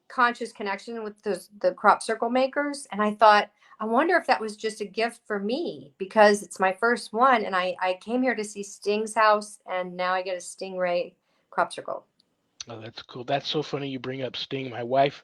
conscious connection with the crop circle makers. And I thought, I wonder if that was just a gift for me because it's my first one. And I came here to see Sting's house, and now I get a Stingray crop circle. Oh, that's cool. That's so funny you bring up Sting. My wife,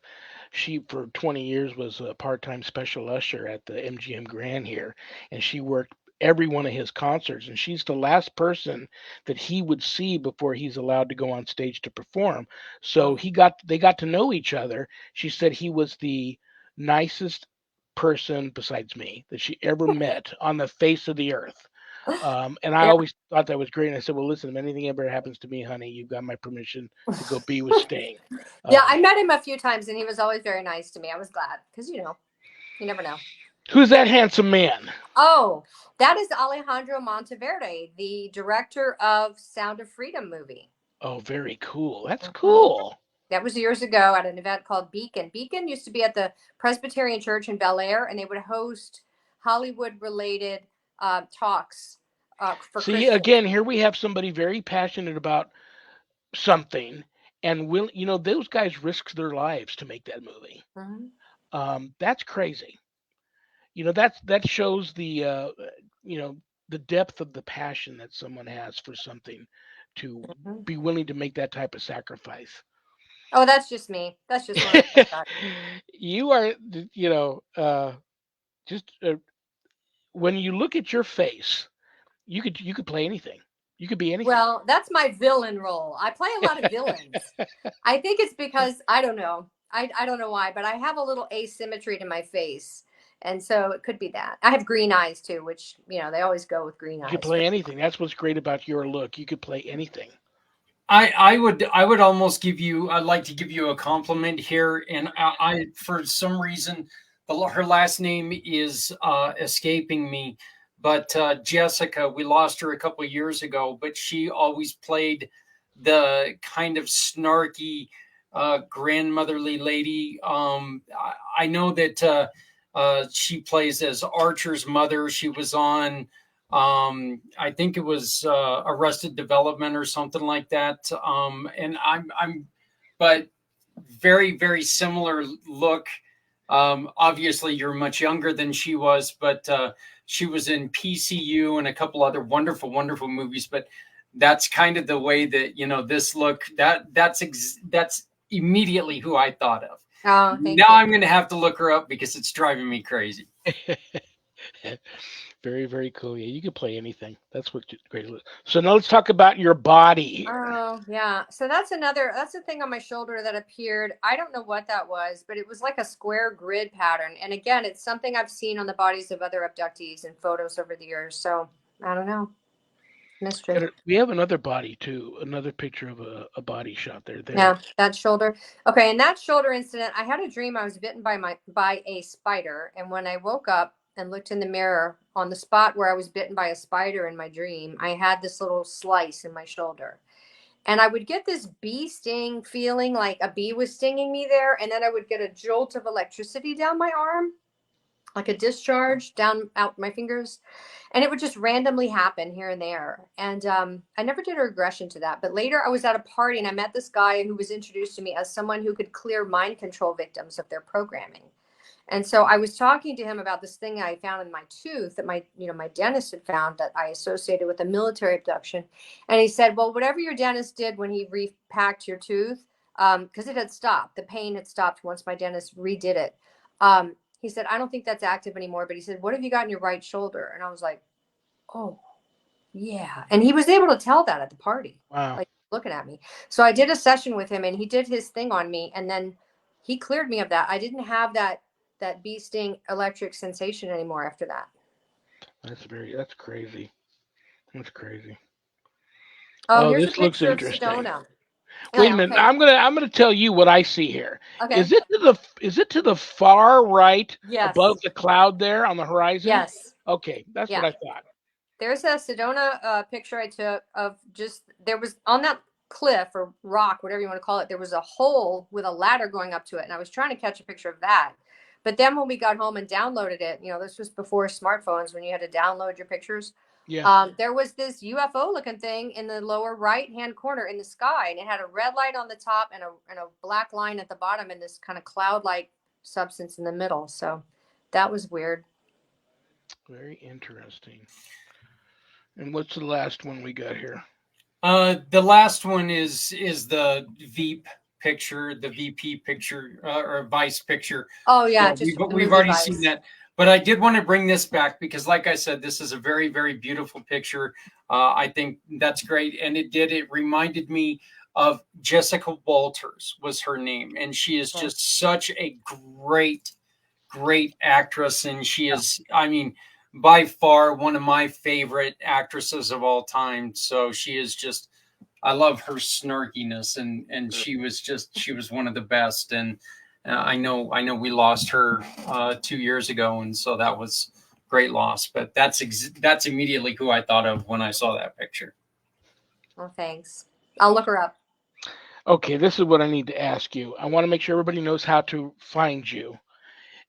she for 20 years was a part-time special usher at the MGM Grand here, and she worked every one of his concerts, and she's the last person that he would see before he's allowed to go on stage to perform. So they got to know each other. She said he was the nicest person besides me that she ever met on the face of the earth. And I always thought that was great. And I said, well, listen, if anything ever happens to me, honey, you've got my permission to go be with Sting. Yeah, I met him a few times, and he was always very nice to me. I was glad because, you never know. Who's that handsome man? Oh, that is Alejandro Monteverde, the director of Sound of Freedom movie. Oh, very cool. That's cool. That was years ago at an event called Beacon. Beacon used to be at the Presbyterian Church in Bel Air, and they would host Hollywood-related talks for See, Christians. again, here we have somebody very passionate about something, and those guys risked their lives to make that movie. Mm-hmm. That's crazy. That shows the the depth of the passion that someone has for something to be willing to make that type of sacrifice. Oh, that's just me. That's just you are, just when you look at your face, you could play anything. You could be anything. Well, that's my villain role. I play a lot of villains. I think it's because I don't know. I don't know why, but I have a little asymmetry to my face. And so it could be that. I have green eyes too, which, they always go with green You could eyes. play anything. That's what's great about your look. You could play anything. I would almost I'd like to give you a compliment here, and I for some reason her last name is escaping me, but Jessica, we lost her a couple of years ago, but she always played the kind of snarky grandmotherly lady. I know that she plays as Archer's mother. She was on I think it was Arrested Development or something like that. And but very, very similar look. Obviously, you're much younger than she was, but she was in PCU and a couple other wonderful, wonderful movies. But that's kind of the way that this look. That's immediately who I thought of. Oh, thank now you. I'm going to have to look her up because it's driving me crazy. Very, very cool. Yeah, you can play anything. That's what great. So now let's talk about your body here. Oh, yeah. So that's the thing on my shoulder that appeared. I don't know what that was, but it was like a square grid pattern. And again, it's something I've seen on the bodies of other abductees and photos over the years. So I don't know. Mystery. And we have another body too. Another picture of a body shot there. Yeah, that shoulder. Okay, in that shoulder incident, I had a dream I was bitten by a spider, and when I woke up and looked in the mirror on the spot where I was bitten by a spider in my dream, I had this little slice in my shoulder. And I would get this bee sting feeling, like a bee was stinging me there, and then I would get a jolt of electricity down my arm, like a discharge down out my fingers, and it would just randomly happen here and there. And I never did a regression to that, but later I was at a party and I met this guy who was introduced to me as someone who could clear mind control victims of their programming. And so I was talking to him about this thing I found in my tooth that my dentist had found that I associated with a military abduction. And he said, well, whatever your dentist did when he repacked your tooth, because it had stopped, the pain had stopped once my dentist redid it. He said, I don't think that's active anymore. But he said, what have you got in your right shoulder? And I was like, oh, yeah. And he was able to tell that at the party. Wow. Like, looking at me. So I did a session with him and he did his thing on me. And then he cleared me of that. I didn't have that bee sting electric sensation anymore after that. That's crazy. That's crazy. Oh, here's a this looks picture of interesting. Sedona. Wait a minute. Okay. I'm gonna tell you what I see here. Okay. Is it to the far right, Yes. above the cloud there on the horizon? Yes. Okay, that's what I thought. There's a Sedona picture I took of there was on that cliff or rock, whatever you want to call it, there was a hole with a ladder going up to it. And I was trying to catch a picture of that. But then when we got home and downloaded it, this was before smartphones when you had to download your pictures. Yeah. There was this UFO looking thing in the lower right hand corner in the sky, and it had a red light on the top and a black line at the bottom, and this kind of cloud like substance in the middle. So that was weird. Very interesting. And what's the last one we got here? The last one is the VP picture, the VP picture, or Vice picture. Oh yeah, so we've already seen that. But I did want to bring this back because, like I said, this is a very, very beautiful picture. I think that's great, and it reminded me of Jessica Walters was her name, and she is just such a great, great actress, and she is, I mean, by far one of my favorite actresses of all time. So she is just, I love her snarkiness, and she was one of the best. And I know we lost her 2 years ago, and so that was great loss. But that's immediately who I thought of when I saw that picture. Well, thanks. I'll look her up. Okay, this is what I need to ask you. I want to make sure everybody knows how to find you.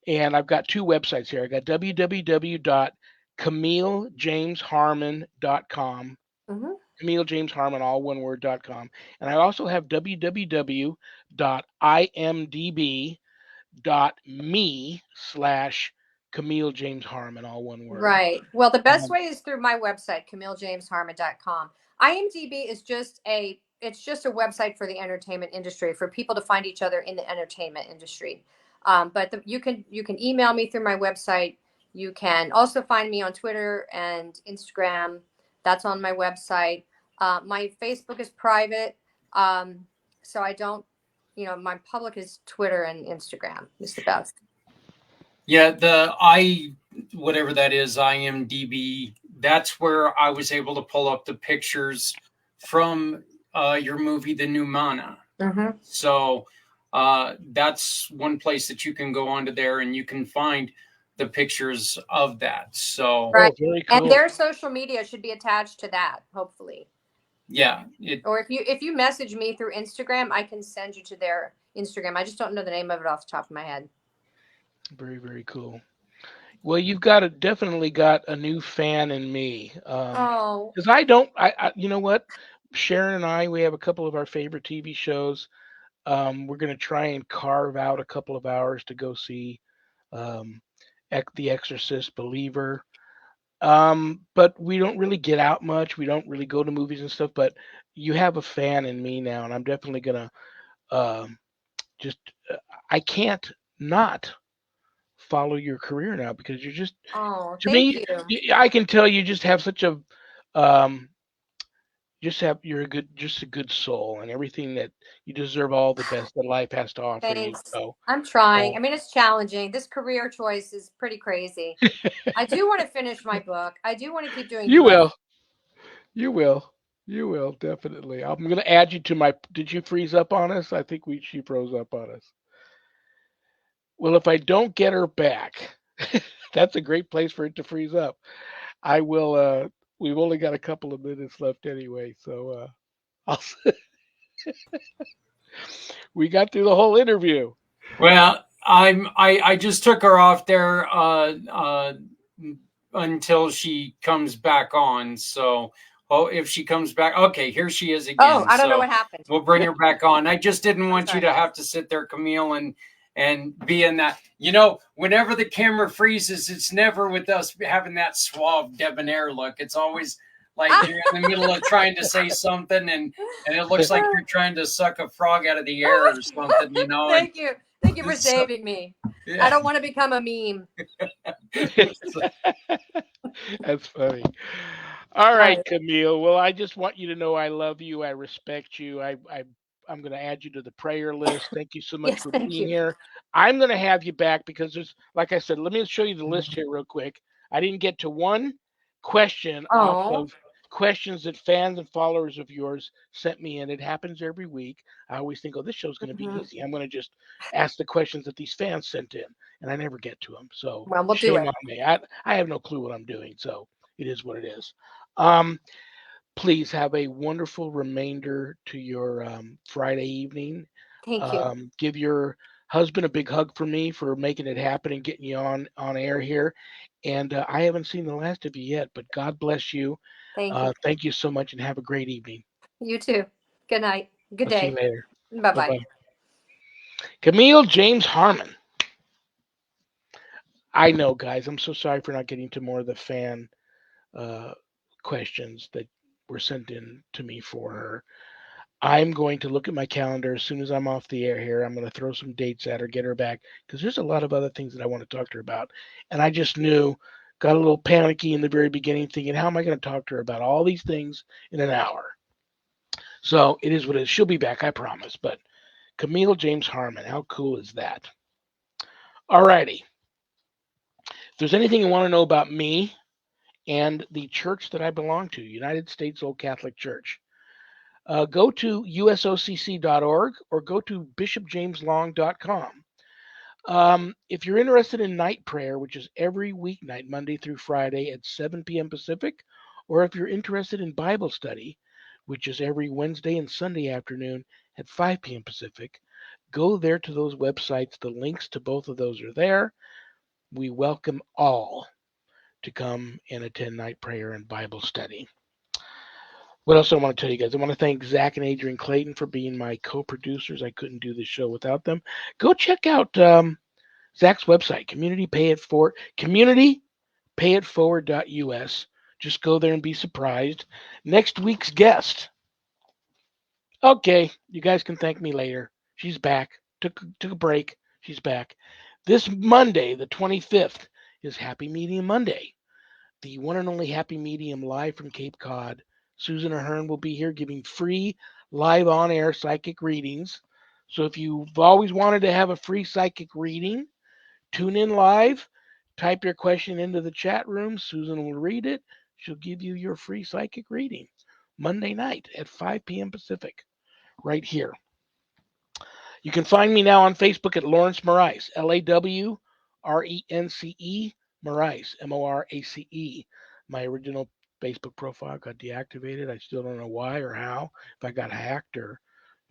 And I've got two websites here. I got www.CAMILLEJamesHarman.com. Mm-hmm. Camille James Harman, all one word.com. And I also have www.imdb.me/Camille James Harman, all one word. Right. Well, the best way is through my website, CAMILLEJamesHarman.com. IMDb is just a website for the entertainment industry, for people to find each other in the entertainment industry. But you can email me through my website. You can also find me on Twitter and Instagram. That's on my website. My Facebook is private, so I don't, my public is Twitter and Instagram is the best. Yeah, whatever that is, IMDb, that's where I was able to pull up the pictures from your movie, The New Mana. Mm-hmm. So that's one place that you can go onto there and you can find the pictures of that. So Right. Oh, very And cool. their social media should be attached to that, hopefully. yeah, Or if you message me through Instagram, I can send you to their Instagram. I just don't know the name of it off the top of my head. Very, very cool. Well, you've definitely got a new fan in me. Oh, Because I don't, you know what? Sharon and I, we have a couple of our favorite TV shows. We're going to try and carve out a couple of hours to go see um, The Exorcist, Believer. But we don't really get out much. We don't really go to movies and stuff. But you have a fan in me now, and I'm definitely gonna um, just. I can't not follow your career now because you're just oh, to thank me. you. I can tell you just have such a um, you're just a good soul, and everything that you deserve all the best that life has to offer you. Thanks. So I'm trying. uh, I mean, it's challenging. This career choice is pretty crazy. I do want to finish my book. I do want to keep doing you UFO. will. You will. You will definitely. I'm gonna add you to my. Did you freeze up on us? I think she froze up on us. Well, if I don't get her back, that's a great place for it to freeze up. I will. We've only got a couple of minutes left anyway, so I'll, we got through the whole interview. well, I just took her off there until she comes back on. So, oh, if she comes back, okay, here she is Oh, again. I don't know So what happened. we'll bring her back on. I just didn't I'm want you sorry. to have to sit there, Camille, and be in that. Whenever the camera freezes, it's never with us having that suave, debonair look. It's always like you're in the middle of trying to say something, and it looks like you're trying to suck a frog out of the air or something. And Thank you. Thank you for so, saving me. yeah. I don't want to become a meme. That's funny. All All right, right. Camille. Well, I just want you to know I love you. I respect you. I'm going to add you to the prayer list. Thank you so much Yes, for thank being you. here. I'm going to have you back because there's, like I said, let me show you the list here real quick. I didn't get to one question off Oh, of questions that fans and followers of yours sent me in. It happens every week. I always think, oh, this show's going to be mhm. easy. I'm going to just ask the questions that these fans sent in, and I never get to them. So Well, we'll do shame it. on me. I have no clue what I'm doing. So it is what it is. Um, Please have a wonderful remainder to your Friday evening. Thank you. Give your husband a big hug for me for making it happen and getting you on air here. And I haven't seen the last of you yet, but God bless you. Thank you. Thank you so much and have a great evening. You too. Good night. Good I'll see you day. later. Bye Bye bye. bye. Camille James Harman. I know, guys. I'm so sorry for not getting to more of the fan uh, questions that were sent in to me for her. I'm going to look at my calendar as soon as I'm off the air here. I'm going to throw some dates at her, get her back, because there's a lot of other things that I want to talk to her about. And I just knew, got a little panicky in the very beginning, thinking, how am I going to talk to her about all these things in an hour? So it is what it is. She'll be back, I promise. But Camille James Harman, how cool is that? All righty. If there's anything you want to know about me and the church that I belong to, United States Old Catholic Church, go to usocc.org or go to bishopjameslong.com. If you're interested in night prayer, which is every weeknight, Monday through Friday at 7 p.m. Pacific, or if you're interested in Bible study, which is every Wednesday and Sunday afternoon at 5 p.m. Pacific, go there to those websites. The links to both of those are there. We welcome all to come and attend night prayer and Bible study. What else do I want to tell you guys? I want to thank Zach and Adrian Clayton for being my co-producers. I couldn't do this show without them. Go check out Zach's website, communitypayitforward.us. Just go there and be surprised. Next week's guest. Okay, you guys can thank me later. She's back. Took a break. She's back. This Monday, the 25th, is Happy Medium Monday. The one and only Happy Medium live from Cape Cod. Susan Ahern will be here giving free live on air psychic readings. So if you've always wanted to have a free psychic reading, Tune in live. Type your question into the chat room. Susan will read it. She'll give you your free psychic reading Monday night at 5 p.m. Pacific, right here. You can find me now on Facebook at Lawrence Morace, LAWRENCE, Morace, MORACE. My original Facebook profile got deactivated. I still don't know why or how. If I got hacked or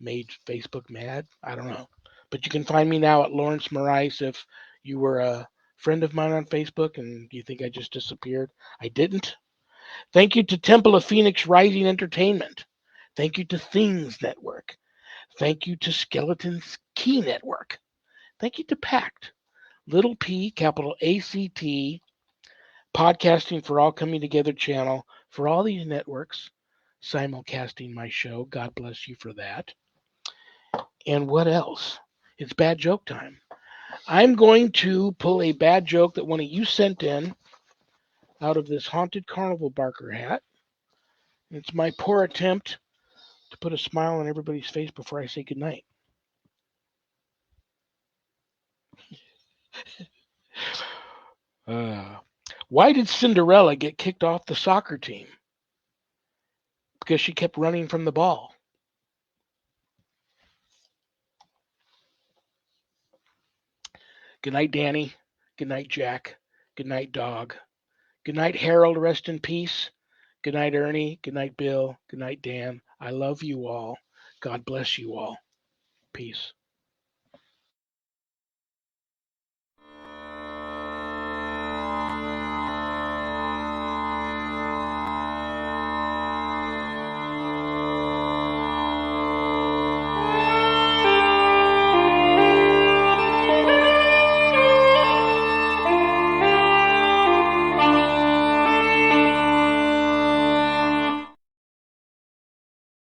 made Facebook mad, I don't know. But you can find me now at Lawrence Morace if you were a friend of mine on Facebook and you think I just disappeared. I didn't. Thank you to Temple of Phoenix Rising Entertainment. Thank you to Things Network. Thank you to Skeleton's Key Network. Thank you to PACT, little p, capital ACT, Podcasting for All Coming Together channel, for all these networks simulcasting my show. God bless you for that. And what else? It's bad joke time. I'm going to pull a bad joke that one of you sent in out of this haunted carnival barker hat. It's my poor attempt to put a smile on everybody's face before I say goodnight. Why did Cinderella get kicked off the soccer team? Because she kept running from the ball. Good night, Danny. Good night, Jack. Good night, Dog. Good night, Harold. Rest in peace. Good night, Ernie. Good night, Bill. Good night, Dan. I love you all. God bless you all. Peace.